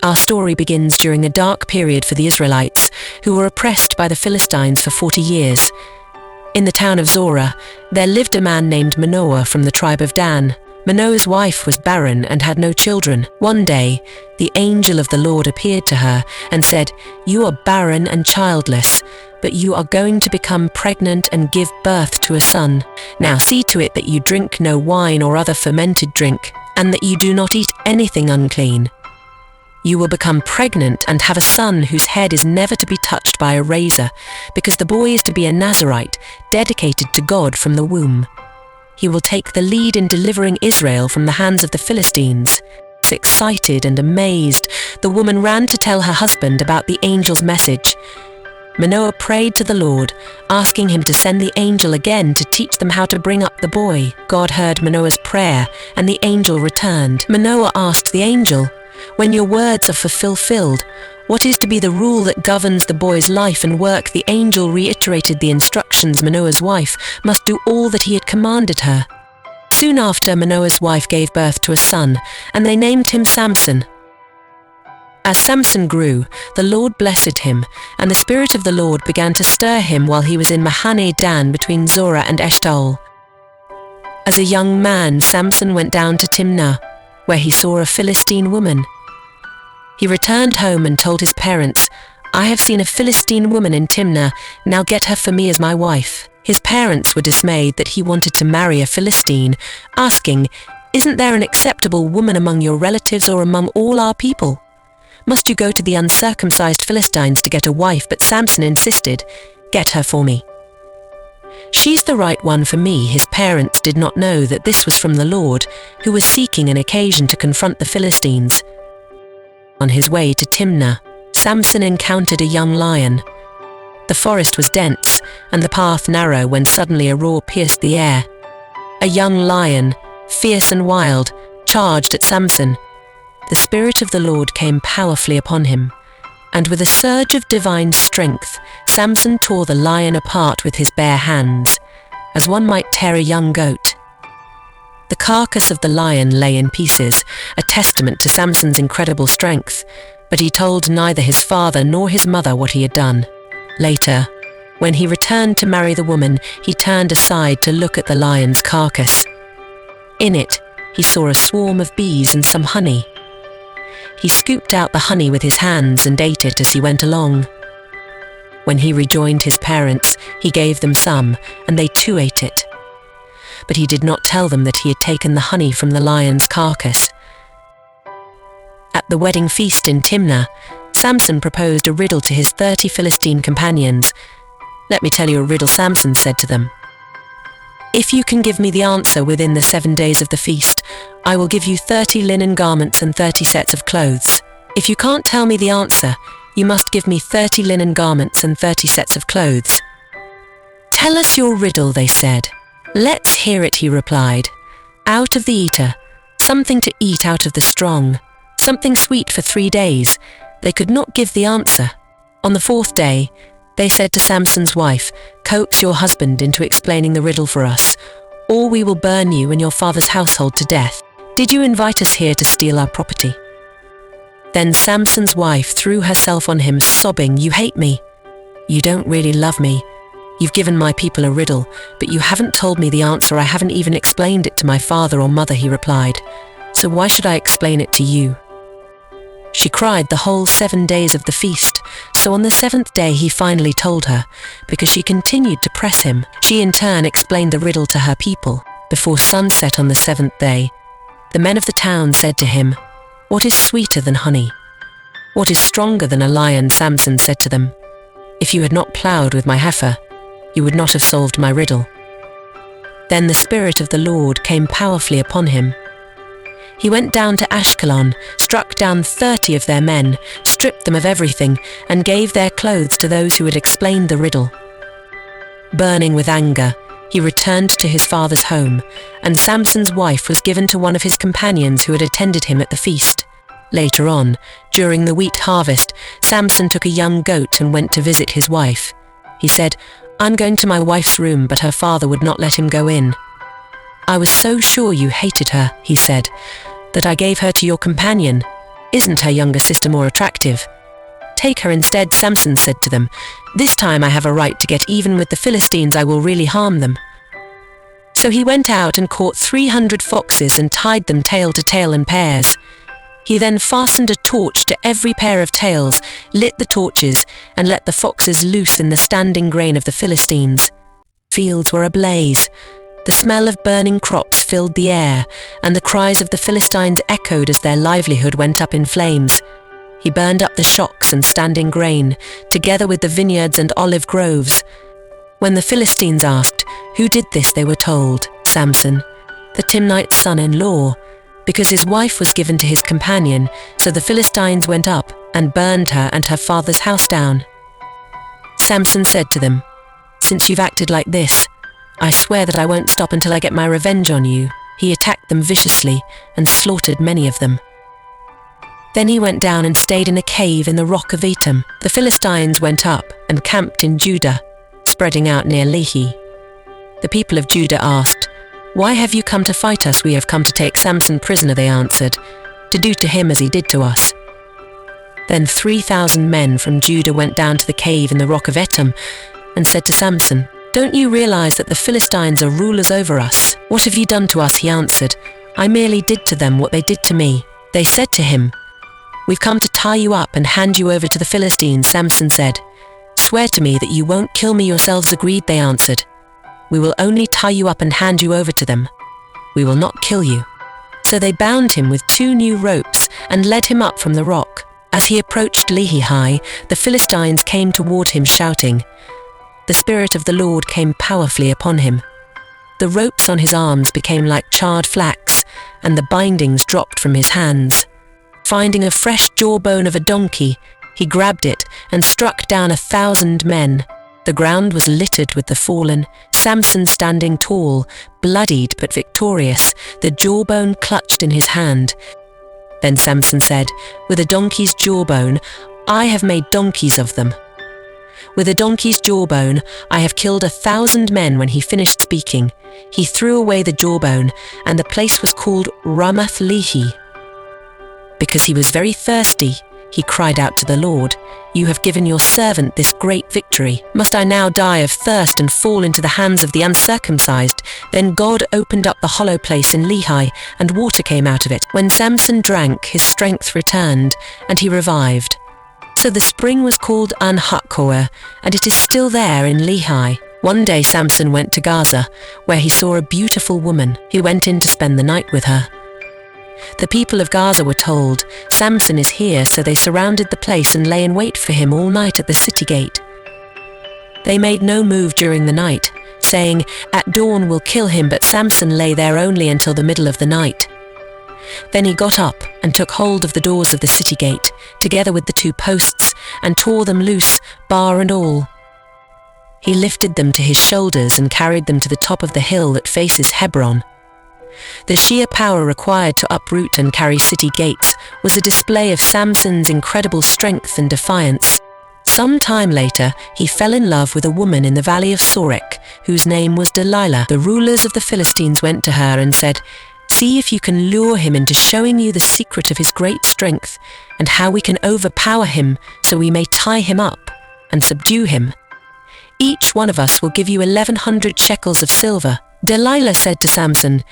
Our story begins during a dark period for the Israelites, who were oppressed by the Philistines for 40 years. In the town of Zorah, there lived a man named Manoah from the tribe of Dan. Manoah's wife was barren and had no children. One day, the angel of the Lord appeared to her and said, "You are barren and childless, but you are going to become pregnant and give birth to a son. Now see to it that you drink no wine or other fermented drink, and that you do not eat anything unclean. You will become pregnant and have a son whose head is never to be touched by a razor, because the boy is to be a Nazirite, dedicated to God from the womb. He will take the lead in delivering Israel from the hands of the Philistines." Excited and amazed, the woman ran to tell her husband about the angel's message. Manoah prayed to the Lord, asking him to send the angel again to teach them how to bring up the boy. God heard Manoah's prayer, and the angel returned. Manoah asked the angel, "When your words are fulfilled, what is to be the rule that governs the boy's life and work?" The angel reiterated the instructions. Manoah's wife must do all that he had commanded her. Soon after, Manoah's wife gave birth to a son, and they named him Samson. As Samson grew, the Lord blessed him, and the Spirit of the Lord began to stir him while he was in Mahane Dan between Zorah and Eshtaol. As a young man, Samson went down to Timnah, where he saw a Philistine woman. He returned home and told his parents, "I have seen a Philistine woman in Timnah, now get her for me as my wife." His parents were dismayed that he wanted to marry a Philistine, asking, "Isn't there an acceptable woman among your relatives or among all our people? Must you go to the uncircumcised Philistines to get a wife?" But Samson insisted, "Get her for me. She's the right one for me." His parents did not know that this was from the Lord, who was seeking an occasion to confront the Philistines. On his way to Timnah, Samson encountered a young lion. The forest was dense, and the path narrow when suddenly a roar pierced the air. A young lion, fierce and wild, charged at Samson. The Spirit of the Lord came powerfully upon him, and with a surge of divine strength, Samson tore the lion apart with his bare hands, as one might tear a young goat. The carcass of the lion lay in pieces, a testament to Samson's incredible strength, but he told neither his father nor his mother what he had done. Later, when he returned to marry the woman, he turned aside to look at the lion's carcass. In it, he saw a swarm of bees and some honey. He scooped out the honey with his hands and ate it as he went along. When he rejoined his parents, he gave them some, and they too ate it. But he did not tell them that he had taken the honey from the lion's carcass. At the wedding feast in Timnah, Samson proposed a riddle to his 30 Philistine companions. "Let me tell you a riddle," Samson said to them. "If you can give me the answer within the 7 days of the feast, I will give you 30 linen garments and 30 sets of clothes. If you can't tell me the answer, you must give me 30 linen garments and 30 sets of clothes." "Tell us your riddle," they said. "Let's hear it," he replied. "Out of the eater, something to eat out of the strong, something sweet for 3 days." They could not give the answer. On the 4th day, they said to Samson's wife, "Coax your husband into explaining the riddle for us, or we will burn you and your father's household to death. Did you invite us here to steal our property?" Then Samson's wife threw herself on him, sobbing, "You hate me. You don't really love me. You've given my people a riddle, but you haven't told me the answer. I haven't even explained it to my father or mother," he replied. "So why should I explain it to you?" She cried the whole 7 days of the feast, so on the 7th day he finally told her, because she continued to press him. She in turn explained the riddle to her people. Before sunset on the 7th day, the men of the town said to him, "What is sweeter than honey? What is stronger than a lion?" Samson said to them, "If you had not ploughed with my heifer, you would not have solved my riddle." Then the Spirit of the Lord came powerfully upon him. He went down to Ashkelon, struck down 30 of their men, stripped them of everything, and gave their clothes to those who had explained the riddle. Burning with anger, he returned to his father's home, and Samson's wife was given to one of his companions who had attended him at the feast. Later on, during the wheat harvest, Samson took a young goat and went to visit his wife. He said, "I'm going to my wife's room," but her father would not let him go in. "I was so sure you hated her," he said, "that I gave her to your companion. isn't her younger sister more attractive? Take her instead, Samson said to them. This time I have a right to get even with the Philistines. I will really harm them. So he went out and caught 300 foxes and tied them tail to tail in pairs. He then fastened a torch to every pair of tails, lit the torches, and let the foxes loose in the standing grain of the Philistines. Fields were ablaze. The smell of burning crops filled the air, and the cries of the Philistines echoed as their livelihood went up in flames. He burned up the shocks and standing grain, together with the vineyards and olive groves. When the Philistines asked, "Who did this?" they were told, "Samson, the Timnite's son-in-law," because his wife was given to his companion. So the Philistines went up and burned her and her father's house down. Samson said to them, "Since you've acted like this, I swear that I won't stop until I get my revenge on you." He attacked them viciously and slaughtered many of them. Then he went down and stayed in a cave in the rock of Etam. The Philistines went up and camped in Judah, spreading out near Lehi. The people of Judah asked, "Why have you come to fight us?" "We have come to take Samson prisoner," they answered, "to do to him as he did to us." Then 3,000 men from Judah went down to the cave in the rock of Etam and said to Samson, "Don't you realize that the Philistines are rulers over us?" "What have you done to us?" he answered. "I merely did to them what they did to me." They said to him, "We've come to tie you up and hand you over to the Philistines." Samson said, "Swear to me that you won't kill me yourselves." "Agreed," they answered. "We will only tie you up and hand you over to them. We will not kill you." So they bound him with 2 new ropes and led him up from the rock. As he approached Lehi, the Philistines came toward him shouting. The Spirit of the Lord came powerfully upon him. The ropes on his arms became like charred flax, and the bindings dropped from his hands. Finding a fresh jawbone of a donkey, he grabbed it and struck down 1,000 men. The ground was littered with the fallen, Samson standing tall, bloodied but victorious, the jawbone clutched in his hand. Then Samson said, "With a donkey's jawbone, I have made donkeys of them. With a donkey's jawbone, I have killed 1,000 men." When he finished speaking, he threw away the jawbone, and the place was called Ramath Lehi. Because he was very thirsty, he cried out to the Lord, "You have given your servant this great victory. Must I now die of thirst and fall into the hands of the uncircumcised?" Then God opened up the hollow place in Lehi, and water came out of it. When Samson drank, his strength returned, and he revived. So the spring was called An-Hakkoah, and it is still there in Lehi. One day Samson went to Gaza, where he saw a beautiful woman. He went in to spend the night with her. The people of Gaza were told, "Samson is here," so they surrounded the place and lay in wait for him all night at the city gate. They made no move during the night, saying, "At dawn we'll kill him," but Samson lay there only until the middle of the night. Then he got up and took hold of the doors of the city gate, together with the 2 posts, and tore them loose, bar and all. He lifted them to his shoulders and carried them to the top of the hill that faces Hebron. The sheer power required to uproot and carry city gates was a display of Samson's incredible strength and defiance. Some time later, he fell in love with a woman in the valley of Sorek, whose name was Delilah. The rulers of the Philistines went to her and said, "See if you can lure him into showing you the secret of his great strength and how we can overpower him so we may tie him up and subdue him. Each one of us will give you 1,100 shekels of silver." Delilah said to Samson,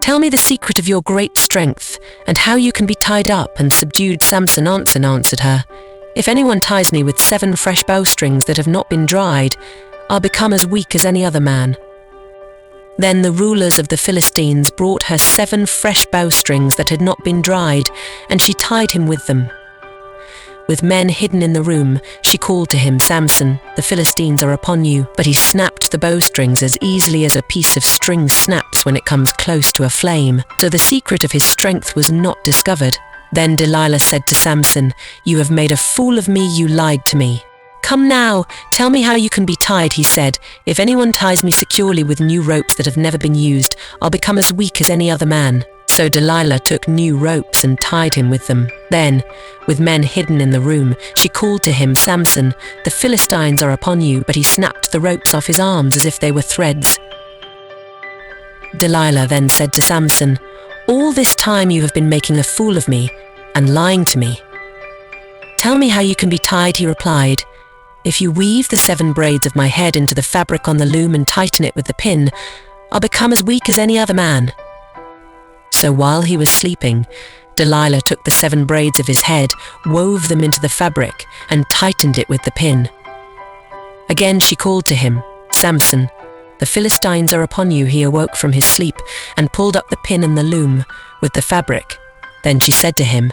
"Tell me the secret of your great strength and how you can be tied up and subdued." Samson answered her, "If anyone ties me with 7 fresh bowstrings that have not been dried, I'll become as weak as any other man." Then the rulers of the Philistines brought her 7 fresh bowstrings that had not been dried, and she tied him with them. With men hidden in the room, she called to him, "Samson, the Philistines are upon you." But he snapped the bowstrings as easily as a piece of string snaps when it comes close to a flame. So the secret of his strength was not discovered. Then Delilah said to Samson, "You have made a fool of me, you lied to me." "Come now, tell me how you can be tied," he said. "If anyone ties me securely with new ropes that have never been used, I'll become as weak as any other man." So Delilah took new ropes and tied him with them. Then, with men hidden in the room, she called to him, "Samson, the Philistines are upon you." But he snapped the ropes off his arms as if they were threads. Delilah then said to Samson, "All this time you have been making a fool of me. and lying to me. Tell me how you can be tied, he replied. If you weave the 7 braids of my head into the fabric on the loom and tighten it with the pin, I'll become as weak as any other man. So while he was sleeping, Delilah took the 7 braids of his head, wove them into the fabric, and tightened it with the pin. Again she called to him, Samson, the Philistines are upon you. He awoke from his sleep and pulled up the pin and the loom with the fabric. Then she said to him,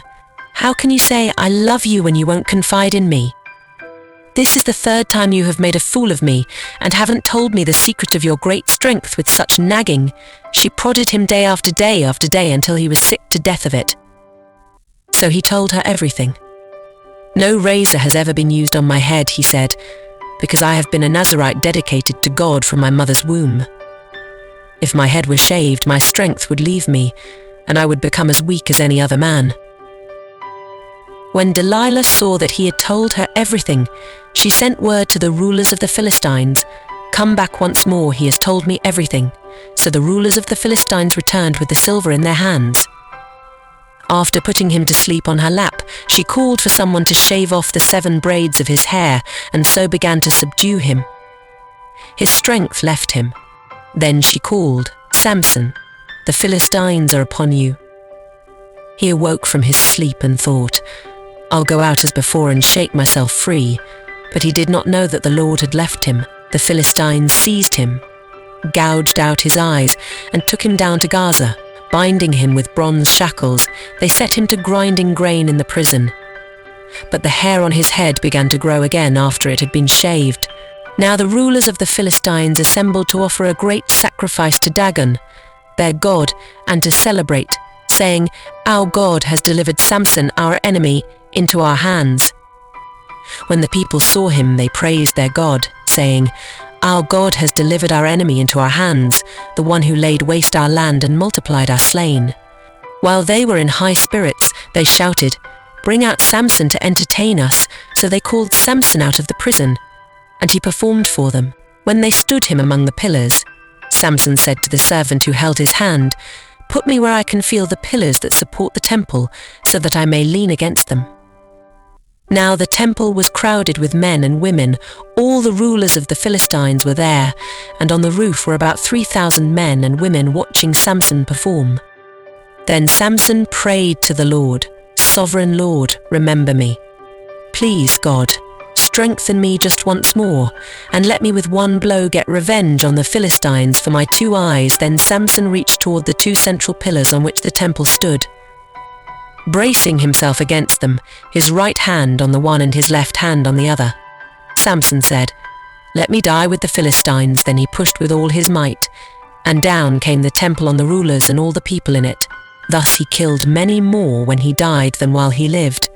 How can you say, I love you when you won't confide in me? This is the 3rd time you have made a fool of me and haven't told me the secret of your great strength with such nagging. She prodded him day after day after day until he was sick to death of it. So he told her everything. No razor has ever been used on my head, he said, because I have been a Nazirite dedicated to God from my mother's womb. If my head were shaved, my strength would leave me, and I would become as weak as any other man. When Delilah saw that he had told her everything, she sent word to the rulers of the Philistines, Come back once more, he has told me everything. So the rulers of the Philistines returned with the silver in their hands. After putting him to sleep on her lap, she called for someone to shave off the 7 braids of his hair, and so began to subdue him. His strength left him. Then she called, Samson, the Philistines are upon you. He awoke from his sleep and thought, I'll go out as before and shake myself free. But he did not know that the Lord had left him. The Philistines seized him, gouged out his eyes, and took him down to Gaza. Binding him with bronze shackles, they set him to grinding grain in the prison. But the hair on his head began to grow again after it had been shaved. Now the rulers of the Philistines assembled to offer a great sacrifice to Dagon, their god, and to celebrate, saying, Our God has delivered Samson, our enemy, into our hands. When the people saw him, they praised their God, saying, Our God has delivered our enemy into our hands, the one who laid waste our land and multiplied our slain. While they were in high spirits, they shouted, Bring out Samson to entertain us. So they called Samson out of the prison, and he performed for them. When they stood him among the pillars, Samson said to the servant who held his hand, Put me where I can feel the pillars that support the temple, so that I may lean against them. Now the temple was crowded with men and women. All the rulers of the Philistines were there, and on the roof were about 3,000 men and women watching Samson perform. Then Samson prayed to the Lord, Sovereign Lord, remember me. Please, God, strengthen me just once more, and let me with one blow get revenge on the Philistines for my 2 eyes. Then Samson reached toward the 2 central pillars on which the temple stood. Bracing himself against them, his right hand on the one and his left hand on the other, Samson said, Let me die with the Philistines. Then he pushed with all his might, and down came the temple on the rulers and all the people in it. Thus he killed many more when he died than while he lived.